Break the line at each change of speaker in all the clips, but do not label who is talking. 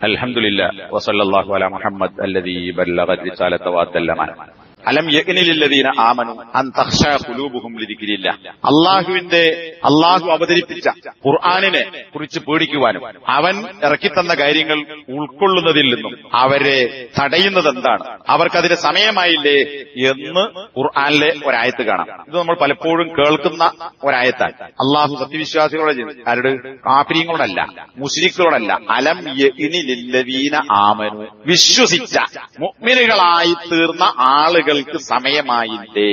അൽഹംദുലില്ലാഹ് വസല്ലല്ലാഹു അലാ മുഹമ്മദ് അല്ലദീ ബല്ലഗ റിസാലത വഅദ്ദൽ അമാന. അലം യഅ്നി ലില്ലദീന ആമനു അൻ തഖ്ശാ ഖുലൂബുഹും ലിദിക്രില്ലാഹ്. അല്ലാഹു അവതരിപ്പിച്ച ഖുർആനിനെ കുറിച്ച് പേടിക്കുവാനും അവൻ ഇറക്കിത്തന്ന കാര്യങ്ങൾ ഉൾക്കൊള്ളുന്നതിൽ നിന്നും അവരെ തടയുന്നത് എന്താണ്, അവർക്കതിന് സമയമായില്ലേ എന്ന് ഖുർആനിലെ ഒരായത്ത് കാണാം. ഇത് നമ്മൾ പലപ്പോഴും കേൾക്കുന്ന ഒരായത്താണ്. അല്ലാഹു സത്യവിശ്വാസികളോട്, ആരുടെ? കാഫിരീങ്ങളോടല്ല, മുശ്രിക്കുകളോടല്ല. അലം യഅ്നി ലില്ലദീന ആമനു, വിശ്വസിച്ച മുഅ്മിനുകളായി തീർന്ന ആളുകൾക്ക് സമയമായില്ലേ,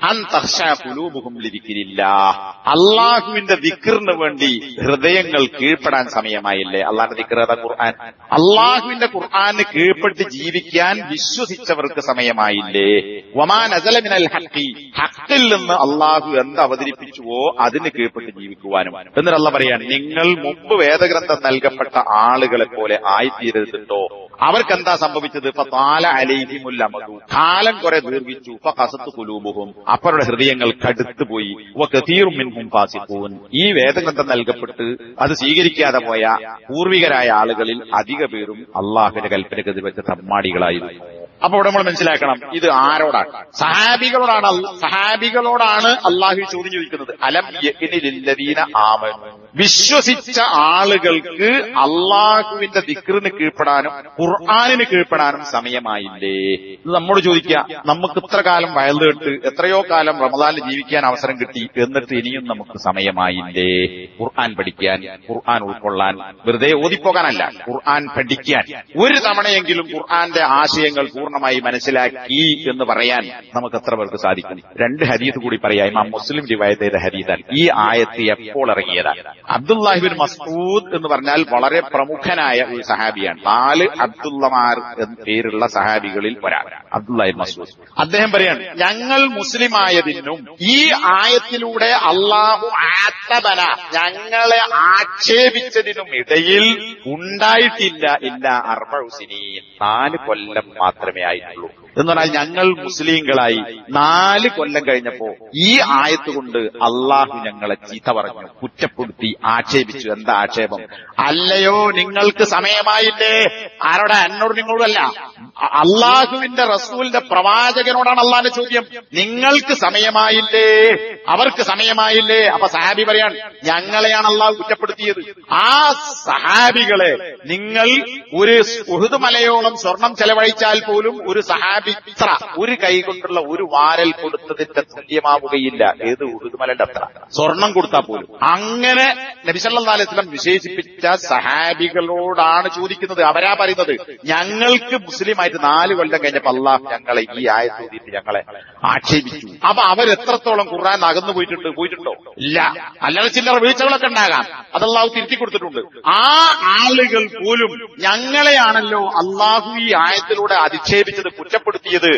അൻ തഖ്ശാ ഖുലൂബുഹും ലിദിക്രില്ലാഹ്, അല്ലാഹുവിന്റെ ദിക്റിന് വേണ്ടി ഹൃദയങ്ങൾ കീഴ്പ്പെടാൻ സമയമായില്ലേ. അല്ലാഹുവിന്റെ ദിക്ർ ഏതാ? ഖുർആൻ. അല്ലാഹുവിന്റെ ഖുർആന് കീഴ്പ്പെട്ട് ജീവിക്കാൻ വിശ്വസിച്ചവർക്ക് സമയമായില്ലേ. വമാ നസല മിനൽ ഹഖി, ഹഖിൽ നിന്ന് അല്ലാഹു എന്ത് അവതരിപ്പിച്ചുവോ അതിന് കീഴ്പ്പെട്ട് ജീവിക്കുവാനും. എന്നിട്ട് അല്ലാഹു പറയാണ്, നിങ്ങൾ മുമ്പ് വേദഗ്രന്ഥം നൽകപ്പെട്ട ആളുകളെ പോലെ ആയിത്തീരരുതോ. അവർക്കെന്താ സംഭവിച്ചത്? ഫതാല അലൈഹിമുൽ അമദു, കാലം കുറെ ദീർഘിച്ചു. ഫഖസത്ത് ഖുലൂബുഹും, അവരുടെ ഹൃദയങ്ങൾ കടുത്തുപോയി. വകതീറും മിൻഹും ഫാസിഖൂൻ, ഈ വേദഗ്രന്ഥം നൽകപ്പെട്ട് അത് സ്വീകരിക്കാതെ പോയ പൂർവികരായ ആളുകളിൽ അധിക പേരും അള്ളാഹുവിന്റെ കൽപ്പനക്കെതിരെ വെച്ച തമ്മാടികളായിരുന്നു. അപ്പൊ ഇവിടെ നമ്മൾ മനസ്സിലാക്കണം, ഇത് ആരോടാണ്? സഹാബികളോടാണ് അള്ളാഹു ചോദ്യം ചോദിക്കുന്നത്. അലം യഅ്നി ലില്ലദീന ആമനു, വിശ്വസിച്ച ആളുകൾക്ക് അള്ളാഹുവിന്റെ ദിക്റിന് കീഴ്പ്പെടാനും ഖുർആനിന് കീഴ്പ്പെടാനും സമയമായില്ലേ. ഇത് നമ്മോട് ചോദിക്കുക, നമുക്ക് ഇത്ര കാലം വയല് കേട്ട് എത്രയോ കാലം റമദാനിൽ ജീവിക്കാൻ അവസരം കിട്ടി, എന്നിട്ട് ഇനിയും നമുക്ക് സമയമായില്ലേ ഖുർആൻ പഠിക്കാൻ, ഖുർആൻ ഉൾക്കൊള്ളാൻ? വെറുതെ ഓതിപ്പോകാനല്ല, ഖുർആൻ പഠിക്കാൻ. ഒരു തവണയെങ്കിലും ഖുർആന്റെ ആശയങ്ങൾ പൂർണ്ണമായി മനസ്സിലാക്കി എന്ന് പറയാൻ നമുക്ക് എത്ര പേർക്ക് സാധിക്കും? രണ്ട് ഹദീസ് കൂടി പറയാം. ഇമാം മുസ്ലിം റിവായത്ത് ചെയ്ത ഹദീസാണ്. ഈ ആയത്ത് എപ്പോൾ ഇറങ്ങിയതാണ്? അബ്ദുല്ലാഹിബ്ൻ മസ്ഊദ് എന്ന് പറഞ്ഞാൽ വളരെ പ്രമുഖനായ ഒരു സഹാബിയാണ്. 4 അബ്ദുള്ളമാർ എന്ന പേരുള്ള സഹാബികളിൽ ഒരാൾ അബ്ദുല്ലാഹിബ്ൻ മസ്ഊദ്. അദ്ദേഹം പറയാണ്, ഞങ്ങൾ മുസ്ലിമായതിനും ഈ ആയത്തിലൂടെ അല്ലാഹു ആത്തബന, ഞങ്ങളെ ആക്ഷേപിച്ചതിനും ഇടയിൽ ഉണ്ടായിട്ടില്ല ഇല്ല 40 സിനീൻ, 4 കൊല്ലം മാത്രമേ ആയിട്ടുള്ളൂ. എന്ന് പറഞ്ഞാൽ ഞങ്ങൾ മുസ്ലിങ്ങളായി 4 കൊല്ലം കഴിഞ്ഞപ്പോ ഈ ആയത്ത് കൊണ്ട് അള്ളാഹു ഞങ്ങളെ ചീത്ത പറഞ്ഞു, കുറ്റപ്പെടുത്തി, ആക്ഷേപിച്ചു. എന്താ ആക്ഷേപം? അല്ലയോ നിങ്ങൾക്ക് സമയമായില്ലേ. ആരോടാ? എന്നോട്, നിങ്ങളോടല്ല, അള്ളാഹുവിന്റെ റസൂലിന്റെ പ്രവാചകനോടാണ് അള്ളാഹിന്റെ ചോദ്യം. നിങ്ങൾക്ക് സമയമായില്ലേ, അവർക്ക് സമയമായില്ലേ. അപ്പൊ സഹാബി പറയാണ്, ഞങ്ങളെയാണ് അള്ളാഹു കുറ്റപ്പെടുത്തിയത്. ആ സഹാബികളെ നിങ്ങൾ ഒരു ഉഹുദ് മലയോളം സ്വർണം ചെലവഴിച്ചാൽ പോലും ഒരു സഹാബി ഇത്ര ഒരു കൈ കൊണ്ടുള്ള ഒരു വാരൽ കൊടുത്തതിന്റെ തുല്യമാവുകയില്ല. ഏത് ഉഹുദ് മലയുടെ അത്ര സ്വർണം കൊടുത്താൽ പോലും. അങ്ങനെ നബി സല്ലല്ലാഹു അലൈഹി വസല്ലം വിശേഷിപ്പിച്ച സഹാബികളോടാണ് ചോദിക്കുന്നത്. അവരാ പറയുന്നത്, ഞങ്ങൾക്ക് മുസ്ലിമായിട്ട് 4 കൊല്ലം കഴിഞ്ഞപ്പോ അള്ളാഹു ഞങ്ങളെ ഈ ആയത്ത് ഓതിയിട്ട് ഞങ്ങളെ ആക്ഷേപിച്ചു. അപ്പൊ അവരെത്രത്തോളം ഖുർആൻ അകന്നു പോയിട്ടുണ്ടോ? ഇല്ല. അല്ലാതെ ചില്ലറ വീഴ്ചകളൊക്കെ ഉണ്ടാകാം, അത് അള്ളാഹു തിരുത്തി കൊടുത്തിട്ടുണ്ട്. ആ ആളുകൾ പോലും ഞങ്ങളെയാണല്ലോ അള്ളാഹു ഈ ആയത്തിലൂടെ അധിക്ഷേപിച്ചത്, കുറ്റപ്പെടുത്തിയത്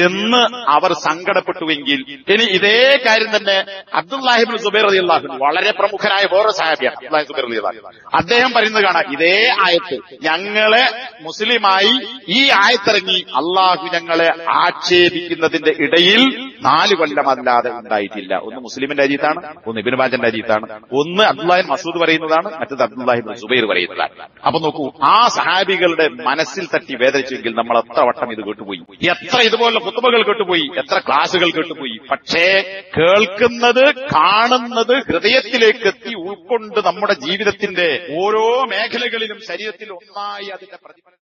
എന്ന് അവർ സങ്കടപ്പെട്ടുവെങ്കിൽ, ഇനി ഇതേ കാര്യം തന്നെ അബ്ദുല്ലാഹിബ്ൻ സുബൈർ റളിയല്ലാഹു അൻഹു, വളരെ പ്രമുഖനായ വേറെ സഹാബിയാണ് അബ്ദുല്ലാഹി സുബൈർ റളിയല്ലാഹു അൻഹു. അദ്ദേഹം പറയുന്നത് കാണാം, ഇതേ ആയത്ത് ഞങ്ങളെ മുസ്ലിമായി ഈ ആയത്തിറങ്ങി അള്ളാഹു ഞങ്ങളെ ആക്ഷേപിക്കുന്നതിന്റെ ഇടയിൽ 4 കൊല്ലം അല്ലാതെ ഉണ്ടായിട്ടില്ല. ഒന്ന് മുസ്ലിമിന്റെ ഹദീസാണ്, ഒന്ന് ഇബ്നു മാജന്റെ ഹദീസാണ്, ഒന്ന് അബ്ദുല്ലാഹിബ്ൻ മസ്ഊദ് പറയുന്നതാണ്, മറ്റത് അബ്ദുല്ലാഹിബ്ൻ സുബൈർ പറയുന്നതാണ്. അപ്പൊ നോക്കൂ, ആ സഹാബികളുടെ മനസ്സിൽ തട്ടി വേദനിച്ചെങ്കിൽ നമ്മൾ എത്ര വട്ടം ഇത് കേട്ടുപോയി, എത്ര ഇതുപോലുള്ള ഖുത്ബകൾ കേട്ടുപോയി, എത്ര ക്ലാസുകൾ കേട്ടുപോയി. പക്ഷേ കേൾക്കുന്നത്, കാണുന്നത് ഹൃദയത്തിലേക്ക് എത്തി ഉൾക്കൊണ്ട് നമ്മുടെ ജീവിതത്തിന്റെ ഓരോ മേഖലകളിലും ശരീരത്തിൽ ഒന്നായി അതിന്റെ പ്രതിഫലം